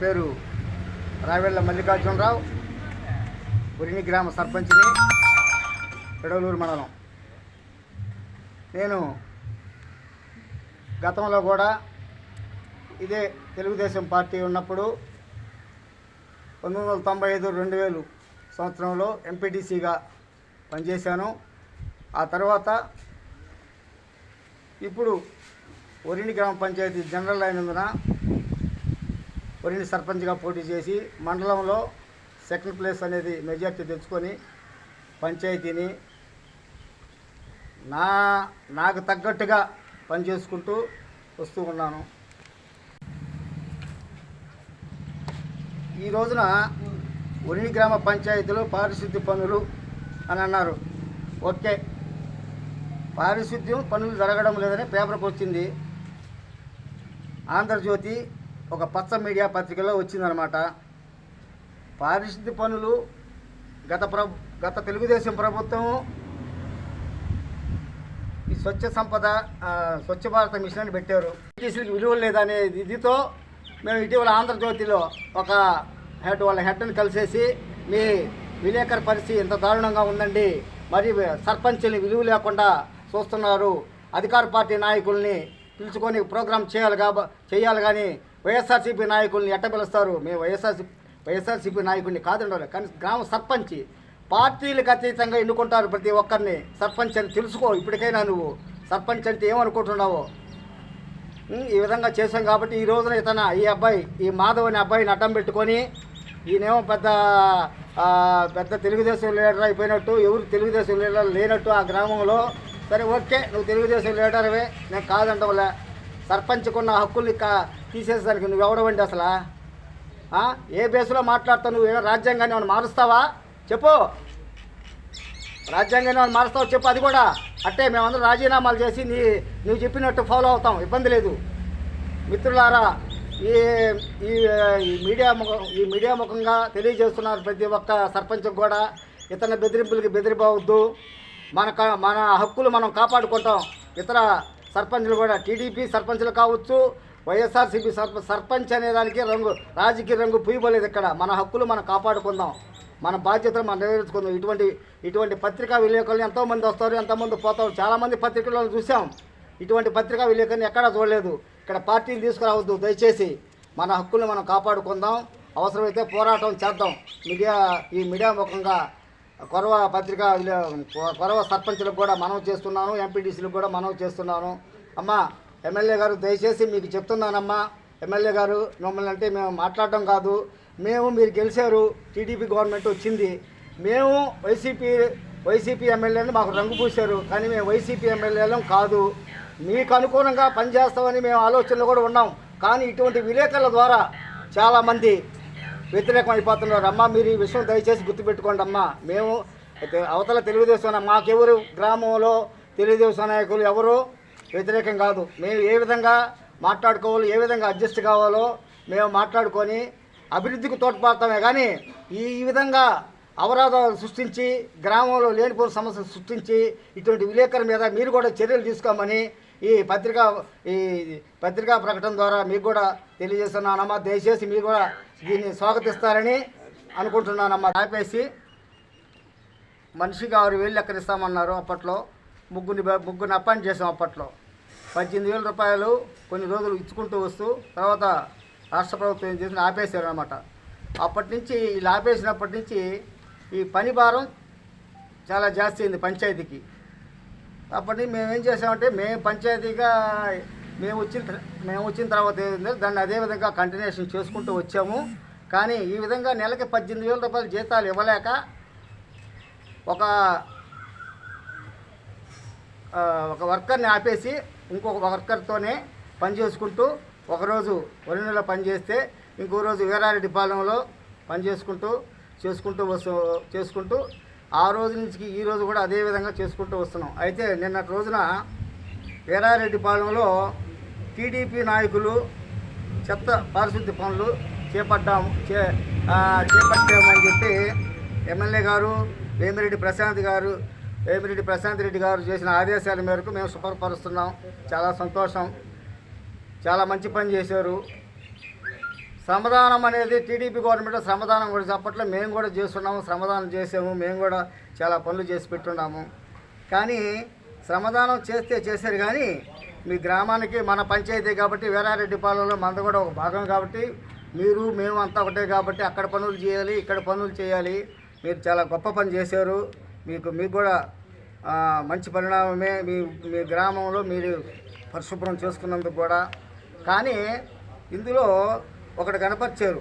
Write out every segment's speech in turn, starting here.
పేరు రావెళ్ళ మల్లికార్జునరావు, ఉరిని గ్రామ సర్పంచ్ని, పెడవలూరు మండలం. నేను గతంలో కూడా ఇదే తెలుగుదేశం పార్టీ ఉన్నప్పుడు 1995-2000 సంవత్సరంలో ఎంపీటీసీగా పనిచేశాను. ఆ తర్వాత ఇప్పుడు ఒరిని గ్రామ పంచాయతీ జనరల్ అయినందున ఒరిని సర్పంచ్గా పోటీ చేసి మండలంలో సెకండ్ ప్లేస్ అనేది మెజార్టీ తెచ్చుకొని పంచాయతీని నాకు తగ్గట్టుగా పనిచేసుకుంటూ వస్తూ ఉన్నాను. ఈ రోజున ఒరిని గ్రామ పంచాయతీలో పారిశుద్ధ్య పనులు అని అన్నారు. ఓకే, పారిశుద్ధ్యం పనులు జరగడం లేదని పేపర్కి వచ్చింది. ఆంధ్రజ్యోతి ఒక పచ్చ మీడియా పత్రికలో వచ్చిందనమాట. పారిశుద్ధ్య పనులు గత తెలుగుదేశం ప్రభుత్వం ఈ స్వచ్ఛ భారత మిషన్ అని పెట్టారు. టీసీలకు విలువ లేదనే ఇదితో మేము ఇటీవల ఆంధ్రజ్యోతిలో వాళ్ళ హెడ్ని కలిసేసి మీ విలేకరు పరిస్థితి ఎంత దారుణంగా ఉందండి, మరి సర్పంచ్ని విలువ లేకుండా చూస్తున్నారు, అధికార పార్టీ నాయకుల్ని పిలుచుకొని ప్రోగ్రాం చేయాలి కానీ వైఎస్ఆర్సీపీ నాయకుల్ని ఎట్ట పిలుస్తారు? మేము వైఎస్ఆర్సీపీ నాయకుడిని కాదండి, కానీ గ్రామ సర్పంచ్ పార్టీలకు అతీతంగా ఎన్నుకుంటారు ప్రతి ఒక్కరిని. సర్పంచ్ అని తెలుసుకో, ఇప్పటికైనా నువ్వు సర్పంచ్ అంటే ఏమనుకుంటున్నావు? ఈ విధంగా చేశాం కాబట్టి ఈ రోజున ఈ మాధవ్ అనే అబ్బాయిని అడ్డం పెట్టుకొని ఈయనేమో పెద్ద తెలుగుదేశం లీడర్ అయిపోయినట్టు, ఎవరు తెలుగుదేశం లీడర్ లేనట్టు ఆ గ్రామంలో. సరే ఓకే, నువ్వు తెలుగుదేశం లీడర్వే, నేను కాదంటవలే. సర్పంచ్కున్న హక్కుల్ని తీసేసేదానికి నువ్వు ఎవడవండి అసలు? ఏ బేస్లో మాట్లాడతావు? నువ్వు రాజ్యాంగాన్ని ఏమైనా మారుస్తావా చెప్పు? రాజ్యాంగాన్ని ఏమైనా మారుస్తావా చెప్పు? అది కూడా అట్టే మేమందరం రాజీనామాలు చేసి నువ్వు చెప్పినట్టు ఫాలో అవుతాం, ఇబ్బంది లేదు. మిత్రులారా, ఈ మీడియా ముఖంగా తెలియజేస్తున్నారు ప్రతి ఒక్క సర్పంచ్కి కూడా, ఇతర బెదిరింపులకి బెదిరిపోవద్దు. మన హక్కులు మనం కాపాడుకుంటాం. ఇతర సర్పంచ్లు కూడా, టీడీపీ సర్పంచ్లు కావచ్చు, వైఎస్ఆర్సీపీ సర్పంచ్ అనే దానికి రాజకీయ రంగు పూయబోలేదు ఇక్కడ. మన హక్కులు మనం కాపాడుకుందాం, మన బాధ్యతలు మనం నెరవేర్చుకుందాం. ఇటువంటి పత్రికా విలేకరులు ఎంతోమంది వస్తారు, ఎంతోమంది పోతారు. చాలామంది పత్రికలను చూసాం, ఇటువంటి పత్రికా విలేకరుని ఎక్కడా చూడలేదు. ఇక్కడ పార్టీని తీసుకురావద్దు దయచేసి. మన హక్కులను మనం కాపాడుకుందాం, అవసరమైతే పోరాటం చేద్దాం. ఈ మీడియా ముఖంగా కొరవ సర్పంచ్లకు కూడా మనవి చేస్తున్నాను, ఎంపీటీసీలకు కూడా మనవి చేస్తున్నాను. అమ్మా ఎమ్మెల్యే గారు, దయచేసి మీకు చెప్తున్నానమ్మా, ఎమ్మెల్యే గారు మిమ్మల్ని అంటే మేము మాట్లాడటం కాదు. మీరు గెలిచారు, టీడీపీ గవర్నమెంట్ వచ్చింది, మేము వైసీపీ ఎమ్మెల్యేలు మాకు రంగు పూశారు, కానీ మేము వైసీపీ ఎమ్మెల్యేలం కాదు. మీకు అనుకూలంగా పనిచేస్తామని మేము ఆలోచనలో కూడా ఉన్నాం. కానీ ఇటువంటి విలేకరుల ద్వారా చాలామంది వ్యతిరేకం అయిపోతున్నారు. అమ్మ, మీరు ఈ విషయం దయచేసి గుర్తుపెట్టుకోండి అమ్మా. మేము అవతల తెలుగుదేశం, మాకెవరు గ్రామంలో తెలుగుదేశం నాయకులు ఎవరు వ్యతిరేకం కాదు. మేము ఏ విధంగా మాట్లాడుకోవాలో, ఏ విధంగా అడ్జస్ట్ కావాలో మేము మాట్లాడుకొని అభివృద్ధికి తోడ్పడతామే. కానీ ఈ విధంగా అవరోధాలు సృష్టించి, గ్రామంలో లేనిపోయిన సమస్యలు సృష్టించి, ఇటువంటి విలేకరుల మీద మీరు కూడా చర్యలు తీసుకోమని ఈ పత్రికా ప్రకటన ద్వారా మీకు కూడా తెలియజేస్తున్నానమ్మా. దయచేసి మీరు కూడా దీన్ని స్వాగతిస్తారని అనుకుంటున్నానమ్మా. ఆపేసి మనిషికి 6,000 లెక్కనిస్తామన్నారు. అప్పట్లో ముగ్గురిని అపాయింట్ చేసాం. అప్పట్లో 18,000 రూపాయలు కొన్ని రోజులు ఇచ్చుకుంటూ వస్తూ, తర్వాత రాష్ట్ర ప్రభుత్వం ఏం చేసి ఆపేశారు అనమాట. అప్పటి నుంచి వీళ్ళు ఆపేసినప్పటి నుంచి ఈ పని భారం చాలా జాస్తి అయింది పంచాయతీకి. అప్పటి నుంచి మేము ఏం చేసామంటే, పంచాయతీగా మేము వచ్చిన తర్వాత ఏంటంటే దాన్ని అదేవిధంగా కంటిన్యూషన్ చేసుకుంటూ వచ్చాము. కానీ ఈ విధంగా నెలకి 18,000 రూపాయలు జీతాలు ఇవ్వలేక ఒక వర్కర్ని ఆపేసి ఇంకొక వర్కర్తోనే పని చేసుకుంటూ, ఒకరోజు ఒరినిలో పనిచేస్తే ఇంకో రోజు వీరారెడ్డిపాలెంలో పని చేసుకుంటూ ఆ రోజు నుంచి ఈ రోజు కూడా అదే విధంగా చేసుకుంటూ వస్తున్నాం. అయితే నిన్నటి రోజున వీరారెడ్డిపాలెంలో టీడీపీ నాయకులు చెత్త పారిశుద్ధ్య పనులు చేపట్టామని చెప్పి ఎమ్మెల్యే గారు వేమిరెడ్డి ప్రశాంత్ రెడ్డి గారు చేసిన ఆదేశాల మేరకు మేము శుభ్రపరుస్తున్నాం. చాలా సంతోషం, చాలా మంచి పని చేశారు. శ్రమదానం అనేది టీడీపీ గవర్నమెంట్ శ్రమదానం కూడా చెప్పట్లో మేము కూడా చేస్తున్నాము, శ్రమదానం చేసాము, మేము కూడా చాలా పనులు చేసి పెట్టున్నాము. కానీ శ్రమదానం చేశారు కానీ మీ గ్రామానికి మన పంచాయతీ కాబట్టి వీరారెడ్డిపాలెంలో మనది కూడా ఒక భాగం కాబట్టి మీరు మేము అంతా ఒకటే కాబట్టి అక్కడ పనులు చేయాలి, ఇక్కడ పనులు చేయాలి. మీరు చాలా గొప్ప పని చేశారు. మీకు కూడా మంచి పరిణామమే. మీ గ్రామంలో మీరు పరిశుభ్రం చేసుకున్నందుకు కూడా. కానీ ఇందులో ఒకటి కనపరిచారు.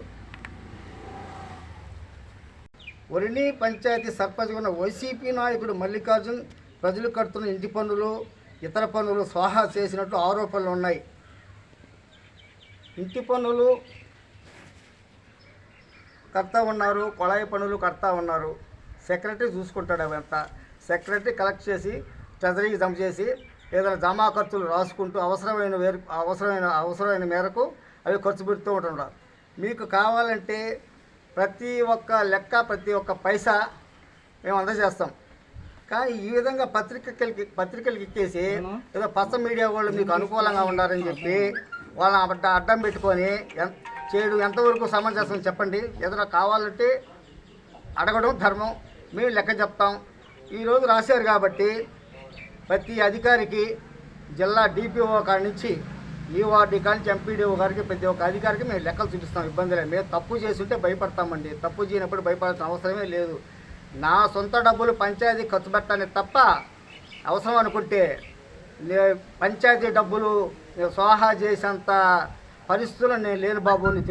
ఒరిని పంచాయతీ సర్పంచ్ ఉన్న వైసీపీ నాయకుడు మల్లికార్జున్ ప్రజలు కడుతున్న ఇంటి పన్నులు ఇతర పన్నులు స్వాహా చేసినట్లు ఆరోపణలు ఉన్నాయి. ఇంటి పన్నులు కడతా ఉన్నారు, కొళాయి పన్నులు కడతా ఉన్నారు. సెక్రటరీ చూసుకుంటాడు అవంతా. సెక్రటరీ కలెక్ట్ చేసి ట్రెజరీకి జమ చేసి ఏదైనా జమా ఖర్చులు రాసుకుంటూ అవసరమైన మేరకు అవి ఖర్చు పెడుతూ ఉంటున్నారు. మీకు కావాలంటే ప్రతి ఒక్క లెక్క ప్రతి ఒక్క పైసా మేము అందజేస్తాం. కానీ ఈ విధంగా పత్రికలకి ఎక్కేసి ఏదో పచ్చ మీడియా వాళ్ళు మీకు అనుకూలంగా ఉండాలని చెప్పి వాళ్ళని అడ్డం పెట్టుకొని చేయడం ఎంతవరకు సమంజసం చెప్పండి. ఏదైనా కావాలంటే అడగడం ధర్మం, మేము లెక్క చెప్తాం. ఈరోజు రాశారు కాబట్టి ప్రతి అధికారికి జిల్లా డిపిఓ కాడి నుంచి ఈవార్డీ కాడి నుంచి ఎంపీడీఓ గారికి ప్రతి ఒక్క అధికారికి మేము లెక్కలు చూపిస్తాం. ఇబ్బంది లేదు. మేము తప్పు చేస్తుంటే భయపడతామండి. తప్పు చేయనప్పుడు భయపడాల్సిన అవసరమే లేదు. నా సొంత డబ్బులు పంచాయతీ ఖర్చు పెట్టాలని తప్ప అవసరం అనుకుంటే పంచాయతీ డబ్బులు స్వాహా చేసేంత పరిస్థితులు నేను లేను బాబు. నీ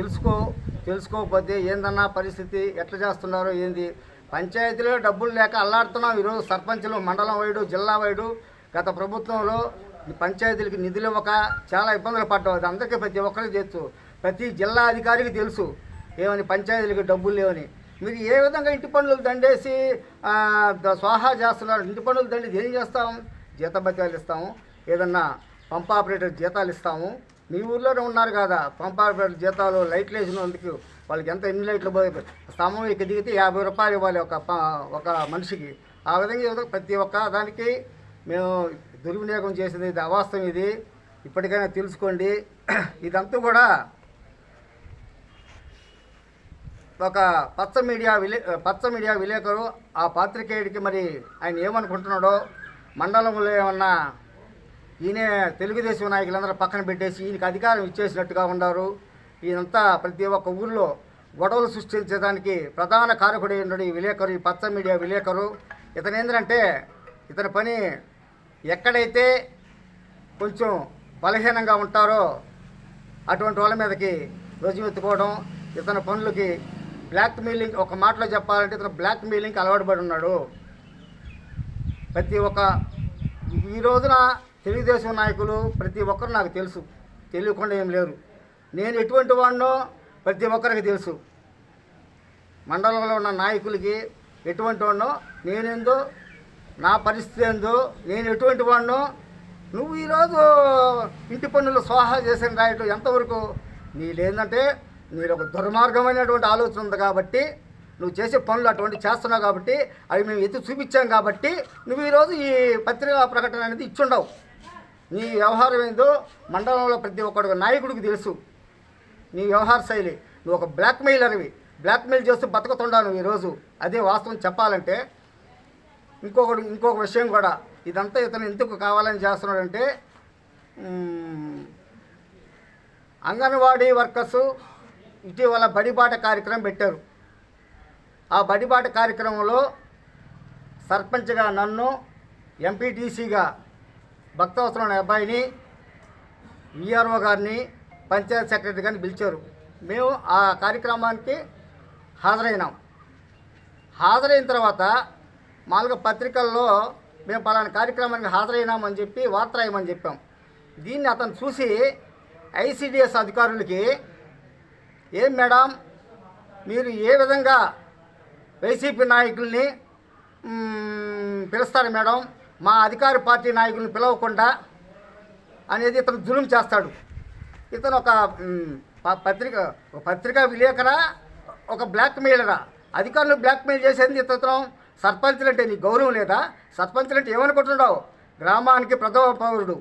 తెలుసుకోకపోతే ఏందన్నా పరిస్థితి ఎట్లా చేస్తున్నారో ఏంది. పంచాయతీలో డబ్బులు లేక అల్లాడుతున్నాం. ఈరోజు సర్పంచులు మండలం వైడు జిల్లా వైడు గత ప్రభుత్వంలో పంచాయతీలకి నిధులు ఇవ్వక చాలా ఇబ్బందులు పడ్డావు. అది అందరికీ ప్రతి ఒక్కరికి తెలుసు. ప్రతి జిల్లా అధికారికి తెలుసు ఏమని పంచాయతీలకి డబ్బులు లేవని. మీరు ఏ విధంగా ఇంటి పన్నులు దండేసి స్వాహా చేస్తున్నారు. ఇంటి పన్నులు దండేసి ఏం చేస్తాం? జీతభత్యాలు ఇస్తాము, ఏదన్నా పంప్ ఆపరేటర్ జీతాలు ఇస్తాము. మీ ఊర్లోనే ఉన్నారు కదా పంప్ ఆపరేటర్ జీతాలు. లైట్లు వేసినందుకు వాళ్ళకి ఎన్ని లైట్లు స్తంభం ఎక్కి దిగితే 50 రూపాయలు ఇవ్వాలి ఒక మనిషికి. ఆ విధంగా ప్రతి ఒక్క దానికి మేము దుర్వినియోగం చేసేది ఇది అవాస్తవం. ఇది ఇప్పటికైనా తెలుసుకోండి. ఇదంతా కూడా ఒక పచ్చ మీడియా విలేకరు ఆ పాత్రికేయుడికి మరి ఆయన ఏమనుకుంటున్నాడో, మండలంలో ఏమన్నా ఈయనే తెలుగుదేశం నాయకులందరూ పక్కన పెట్టేసి ఈయనకి అధికారం ఇచ్చేసినట్టుగా ఉన్నారు. ఈయనంతా ప్రతి ఒక్క ఊళ్ళో గొడవలు సృష్టించడానికి ప్రధాన కారకుడు ఉన్నాడు ఈ విలేకరు, ఈ పచ్చ మీడియా విలేకరు. ఇతను ఏంటంటే ఇతని పని ఎక్కడైతే కొంచెం బలహీనంగా ఉంటారో అటువంటి వాళ్ళ మీదకి రుజువెత్తుకోవడం, ఇతని పనులకి బ్లాక్ మెయిలింగ్. ఒక మాటలో చెప్పాలంటే ఇతను బ్లాక్ మెయిలింగ్కి అలవాటు పడి ఉన్నాడు. ప్రతి ఒక్క ఈ రోజున తెలుగుదేశం నాయకులు ప్రతి ఒక్కరు నాకు తెలుసు, తెలియకుండా ఏం లేరు. నేను ఎటువంటి వాడినో ప్రతి ఒక్కరికి తెలుసు. మండలంలో ఉన్న నాయకులకి ఎటువంటి వాడినో నేనేందో, నా పరిస్థితి ఏందో, నేను ఎటువంటి వాడినో. నువ్వు ఈరోజు ఇంటి పన్నులు స్వాహా చేసిన రాయటం ఎంతవరకు నీలేందంటే మీరు ఒక దుర్మార్గమైనటువంటి ఆలోచన ఉంది కాబట్టి నువ్వు చేసే పనులు అటువంటి చేస్తున్నావు కాబట్టి అవి మేము ఎత్తి చూపించాం కాబట్టి నువ్వు ఈరోజు ఈ పత్రికా ప్రకటన అనేది ఇచ్చుండవు. నీ వ్యవహారం ఏందో మండలంలో ప్రతి ఒక్కడికి నాయకుడికి తెలుసు. నీ వ్యవహార శైలి నువ్వు ఒక బ్లాక్మెయిలర్వి. బ్లాక్మెయిల్ చేస్తూ బతుకుతుండావు నువ్వు ఈరోజు. అదే వాస్తవం చెప్పాలంటే. ఇంకొక విషయం కూడా, ఇదంతా ఇతను ఎందుకు కావాలని చేస్తున్నాడంటే అంగన్వాడీ వర్కర్సు ఇటీవల బడిబాట కార్యక్రమం పెట్టారు. ఆ బడిబాట కార్యక్రమంలో సర్పంచ్గా నన్ను, ఎంపీటీసీగా భక్తవసరం అనే అబ్బాయిని, విఆర్ఓ గారిని, పంచాయత్ సెక్రటరీ గారిని పిలిచారు. మేము ఆ కార్యక్రమానికి హాజరైనాం. హాజరైన తర్వాత మామూలుగా పత్రికల్లో మేము పలానా కార్యక్రమానికి హాజరైనామని చెప్పి వార్త రాయమని చెప్పాం. దీన్ని అతను చూసి ఐసిడిఎస్ అధికారులకి, ఏం మేడం మీరు ఏ విధంగా వైసీపీ నాయకుల్ని పిలుస్తారు మేడం, మా అధికార పార్టీ నాయకుల్ని పిలవకుండా అనేది ఇతను జులుం చేస్తాడు. ఇతను ఒక పత్రికా విలేకరా, ఒక బ్లాక్మెయిలరా? అధికారులు బ్లాక్మెయిల్ చేసేది ఇతను. సర్పంచులు అంటే నీకు గౌరవం లేదా? సర్పంచులు అంటే ఏమనుకుంటున్నావు? గ్రామానికి ప్రథమ పౌరుడు.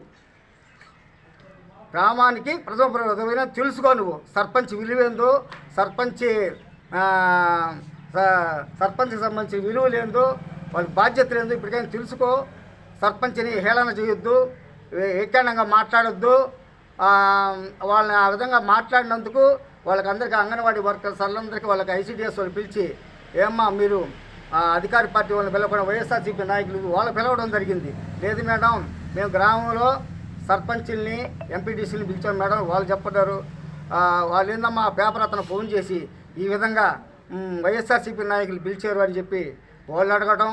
గ్రామానికి ప్రథమ విలువ తెలుసుకో. నువ్వు సర్పంచ్ విలువేందో, సర్పంచ్కి సంబంధించిన విలువలు ఏందో, వాళ్ళ బాధ్యతలు ఏందో ఇప్పటికైనా తెలుసుకో. సర్పంచ్ని హేళన చేయొద్దు, ఏకాండంగా మాట్లాడొద్దు. వాళ్ళని ఆ విధంగా మాట్లాడినందుకు వాళ్ళకందరికీ అంగన్వాడీ వర్కర్స్ వాళ్ళందరికీ వాళ్ళకి ఐసీడీఎస్ వాళ్ళు పిలిచి, ఏమ్మా మీరు అధికార పార్టీ వాళ్ళని పిలవకుండా వైఎస్ఆర్సీపీ నాయకులు వాళ్ళు పిలవడం జరిగింది. లేదు మేడం, మేము గ్రామంలో సర్పంచుల్ని ఎంపీటీసీని పిలిచాం మేడం. వాళ్ళు చెప్పారు, వాళ్ళు ఏందమ్మా పేపర్ అతను ఫోన్ చేసి ఈ విధంగా వైఎస్ఆర్సీపీ నాయకులు పిలిచారు అని చెప్పి వాళ్ళు అడగటం,